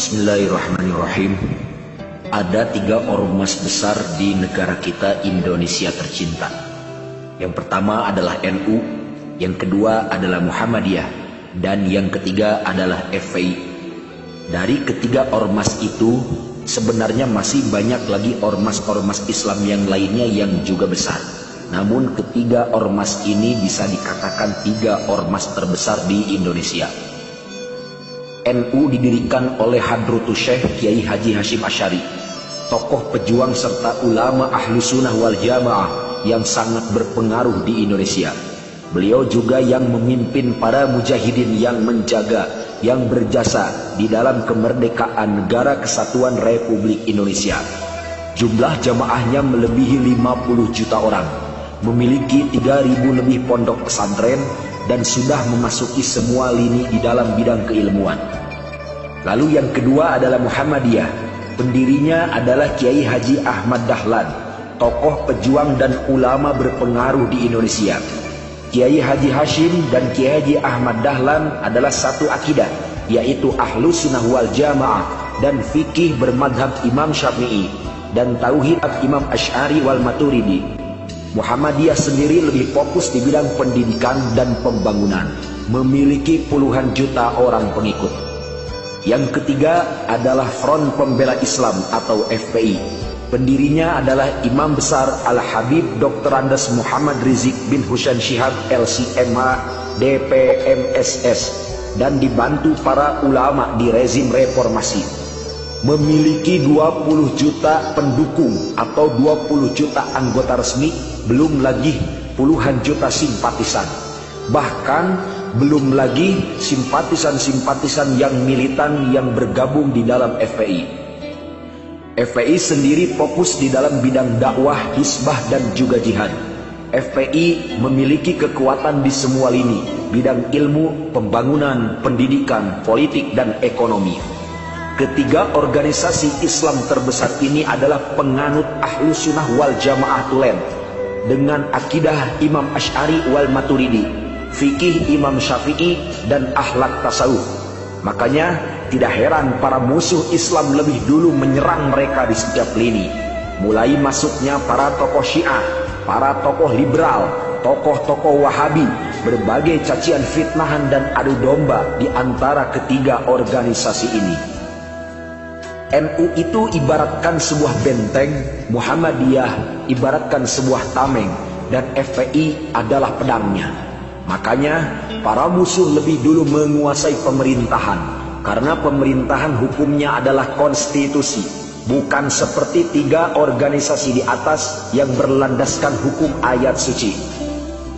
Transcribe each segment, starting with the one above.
Bismillahirrahmanirrahim. Ada 3 ormas besar di negara kita Indonesia tercinta. Yang pertama adalah NU, yang kedua adalah Muhammadiyah, dan yang ketiga adalah FPI. Dari ketiga ormas itu, sebenarnya masih banyak lagi ormas-ormas Islam yang lainnya yang juga besar. Namun ketiga ormas ini bisa dikatakan 3 ormas terbesar di Indonesia. NU didirikan oleh Hadratus Syekh Kiai Haji Hasyim Asy'ari, tokoh pejuang serta ulama ahlu sunnah wal jamaah yang sangat berpengaruh di Indonesia. Beliau juga yang memimpin para mujahidin yang menjaga, yang berjasa di dalam kemerdekaan Negara Kesatuan Republik Indonesia. Jumlah jamaahnya melebihi 50 juta orang, memiliki 3.000 lebih pondok pesantren, dan sudah memasuki semua lini di dalam bidang keilmuan. Lalu yang kedua adalah Muhammadiyah. Pendirinya adalah Kiai Haji Ahmad Dahlan, tokoh pejuang dan ulama berpengaruh di Indonesia. Kiai Haji Hasyim dan Kiai Haji Ahmad Dahlan adalah satu akidah, yaitu ahlu sunnah wal jamaah dan fikih bermadhab Imam Syafi'i dan tauhid Imam Asy'ari wal Maturidi. Muhammadiyah sendiri lebih fokus di bidang pendidikan dan pembangunan, memiliki puluhan juta orang pengikut. Yang ketiga adalah Front Pembela Islam atau FPI. Pendirinya adalah Imam Besar Al-Habib Dr. Andes Muhammad Rizik bin Husain Syihab LCMA DPMSS dan dibantu para ulama di rezim reformasi. Memiliki 20 juta pendukung atau 20 juta anggota resmi, belum lagi puluhan juta simpatisan. Bahkan belum lagi simpatisan-simpatisan yang militan yang bergabung di dalam FPI. FPI sendiri fokus di dalam bidang dakwah, hisbah, dan juga jihad. FPI memiliki kekuatan di semua lini, bidang ilmu, pembangunan, pendidikan, politik, dan ekonomi. Ketiga organisasi Islam terbesar ini adalah penganut ahlu sunnah wal jamaah tulen, dengan akidah Imam Asy'ari wal Maturidi, fikih Imam Syafi'i, dan akhlak tasawuf. Makanya tidak heran para musuh Islam lebih dulu menyerang mereka di setiap lini. Mulai masuknya para tokoh Syiah, para tokoh liberal, tokoh-tokoh Wahabi, berbagai cacian, fitnahan, dan adu domba di antara ketiga organisasi ini. NU itu ibaratkan sebuah benteng, Muhammadiyah ibaratkan sebuah tameng, dan FPI adalah pedangnya. Makanya para musuh lebih dulu menguasai pemerintahan, karena pemerintahan hukumnya adalah konstitusi, bukan seperti 3 organisasi di atas yang berlandaskan hukum ayat suci.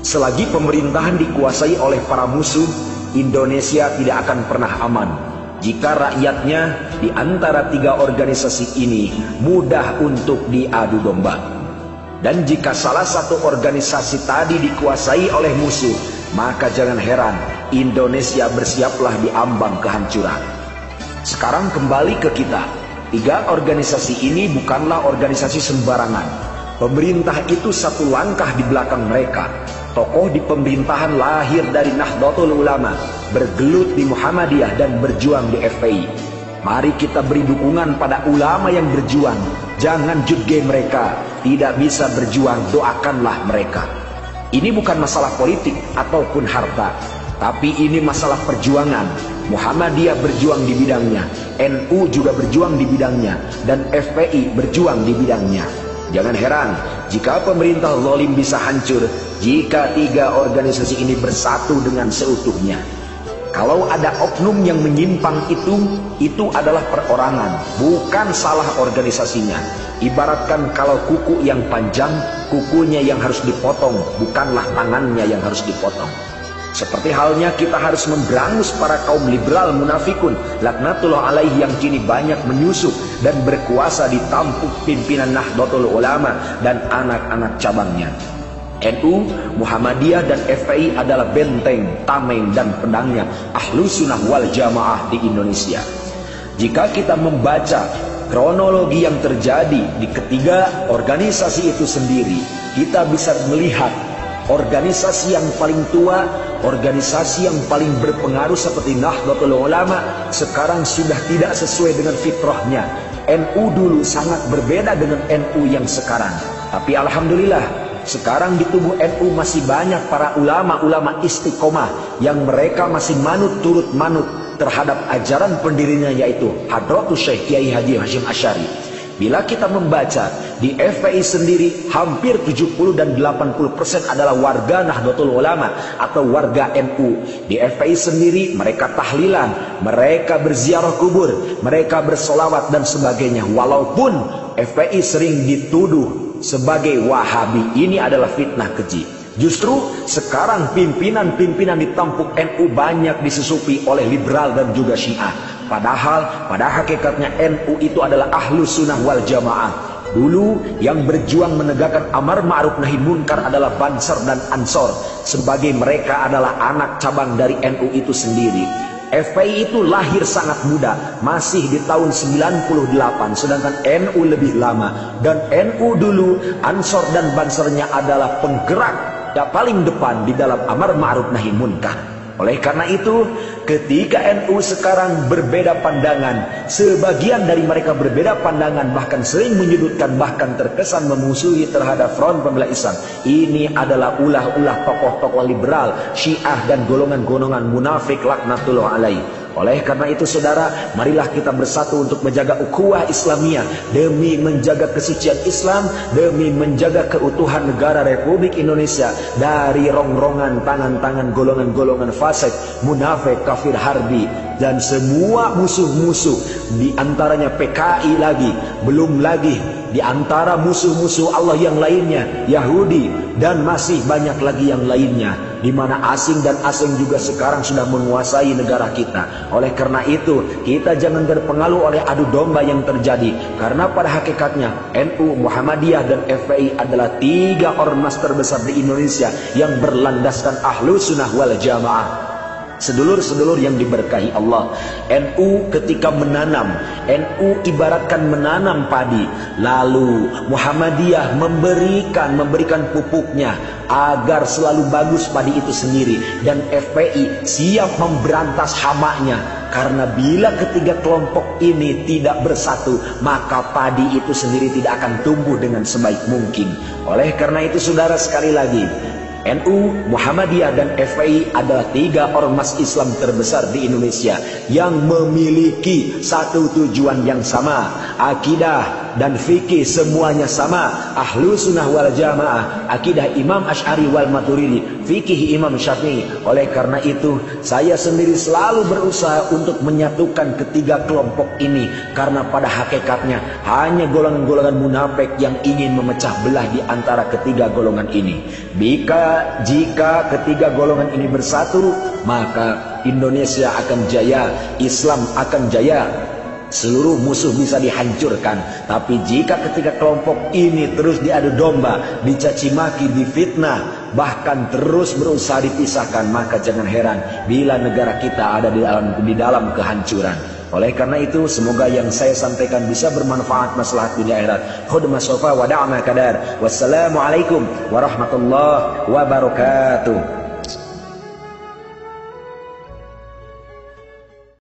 Selagi pemerintahan dikuasai oleh para musuh, Indonesia tidak akan pernah aman. Jika rakyatnya di antara 3 organisasi ini mudah untuk diadu domba. Dan jika salah satu organisasi tadi dikuasai oleh musuh, maka jangan heran Indonesia bersiaplah di ambang kehancuran. Sekarang kembali ke kita. 3 organisasi ini bukanlah organisasi sembarangan. Pemerintah itu satu langkah di belakang mereka. Tokoh di pemerintahan lahir dari Nahdlatul Ulama, bergelut di Muhammadiyah, dan berjuang di FPI. Mari kita beri dukungan pada ulama yang berjuang. Jangan judge mereka, tidak bisa berjuang, doakanlah mereka. Ini bukan masalah politik ataupun harta, tapi ini masalah perjuangan. Muhammadiyah berjuang di bidangnya, NU juga berjuang di bidangnya, dan FPI berjuang di bidangnya. Jangan heran jika pemerintah zalim bisa hancur jika 3 organisasi ini bersatu dengan seutuhnya. Kalau ada oknum yang menyimpang itu adalah perorangan, bukan salah organisasinya. Ibaratkan kalau kuku yang panjang, kukunya yang harus dipotong, bukanlah tangannya yang harus dipotong. Seperti halnya kita harus memberangus para kaum liberal munafikun laknatullah alaihi yang kini banyak menyusup dan berkuasa di tampuk pimpinan Nahdlatul Ulama dan anak-anak cabangnya. NU, Muhammadiyah, dan FPI adalah benteng, tameng, dan pedangnya ahlu sunnah wal jamaah di Indonesia. Jika kita membaca kronologi yang terjadi di ketiga organisasi itu sendiri, kita bisa melihat organisasi yang paling tua, organisasi yang paling berpengaruh seperti Nahdlatul Ulama sekarang sudah tidak sesuai dengan fitrahnya. NU dulu sangat berbeda dengan NU yang sekarang. Tapi alhamdulillah, sekarang di tubuh NU masih banyak para ulama-ulama istiqomah yang mereka masih turut manut terhadap ajaran pendirinya, yaitu Hadratus Syekh Kiai Haji Hashim Asy'ari. Bila kita membaca di FPI sendiri, hampir 70 dan 80% adalah warga Nahdlatul Ulama atau warga NU. Di FPI sendiri mereka tahlilan, mereka berziarah kubur, mereka bersolawat dan sebagainya. Walaupun FPI sering dituduh sebagai Wahabi, ini adalah fitnah keji. Justru sekarang pimpinan-pimpinan di tampuk NU banyak disusupi oleh liberal dan juga Syiah. Padahal pada hakikatnya NU itu adalah Ahlus Sunnah wal Jamaah. Dulu yang berjuang menegakkan amar ma'ruf nahi munkar adalah Bansar dan Ansor, sebagai mereka adalah anak cabang dari NU itu sendiri. FPI itu lahir sangat muda, masih di tahun 98, sedangkan NU lebih lama. Dan NU dulu, Ansor dan Bansarnya adalah penggerak yang paling depan di dalam amar ma'ruf nahi munkar. Oleh karena itu, ketika NU sekarang berbeda pandangan, sebagian dari mereka berbeda pandangan, bahkan sering menyudutkan, bahkan terkesan memusuhi terhadap Front Pembela Islam. Ini adalah ulah-ulah tokoh-tokoh liberal, Syiah dan golongan-golongan munafik laknatullah alaih. Oleh karena itu saudara, marilah kita bersatu untuk menjaga ukhuwah Islamiyah, demi menjaga kesucian Islam, demi menjaga keutuhan negara Republik Indonesia dari rongrongan tangan-tangan golongan-golongan fasik, munafik, kafir harbi, dan semua musuh-musuh, di antaranya PKI lagi, belum lagi di antara musuh-musuh Allah yang lainnya, Yahudi, dan masih banyak lagi yang lainnya, di mana asing dan asing juga sekarang sudah menguasai negara kita. Oleh karena itu, kita jangan terpengaruh oleh adu domba yang terjadi, karena pada hakikatnya NU, Muhammadiyah, dan FPI adalah 3 ormas terbesar di Indonesia yang berlandaskan Ahlus Sunnah wal Jamaah. Sedulur-sedulur yang diberkahi Allah, NU ketika menanam, NU ibaratkan menanam padi, lalu Muhammadiyah memberikan pupuknya agar selalu bagus padi itu sendiri, dan FPI siap memberantas hamanya. Karena bila ketiga kelompok ini tidak bersatu, maka padi itu sendiri tidak akan tumbuh dengan sebaik mungkin. Oleh karena itu saudara, sekali lagi, NU, Muhammadiyah, dan FPI adalah 3 ormas Islam terbesar di Indonesia yang memiliki satu tujuan yang sama, akidah dan fikih semuanya sama, Ahlus Sunnah wal Jamaah, akidah Imam Asy'ari wal Maturidi, fikih Imam Syafi'i. Oleh karena itu, saya sendiri selalu berusaha untuk menyatukan ketiga kelompok ini, karena pada hakikatnya hanya golongan-golongan munafik yang ingin memecah belah di antara ketiga golongan ini. Jika ketiga golongan ini bersatu, maka Indonesia akan jaya, Islam akan jaya, seluruh musuh bisa dihancurkan. Tapi jika ketiga kelompok ini terus diadu domba, dicaci maki, difitnah, bahkan terus berusaha dipisahkan, maka jangan heran bila negara kita ada di dalam kehancuran. Oleh karena itu, semoga yang saya sampaikan bisa bermanfaat maslahat dunia akhirat. Khudma sofa wa da'ma kadar. Wassalamualaikum warahmatullahi wabarakatuh.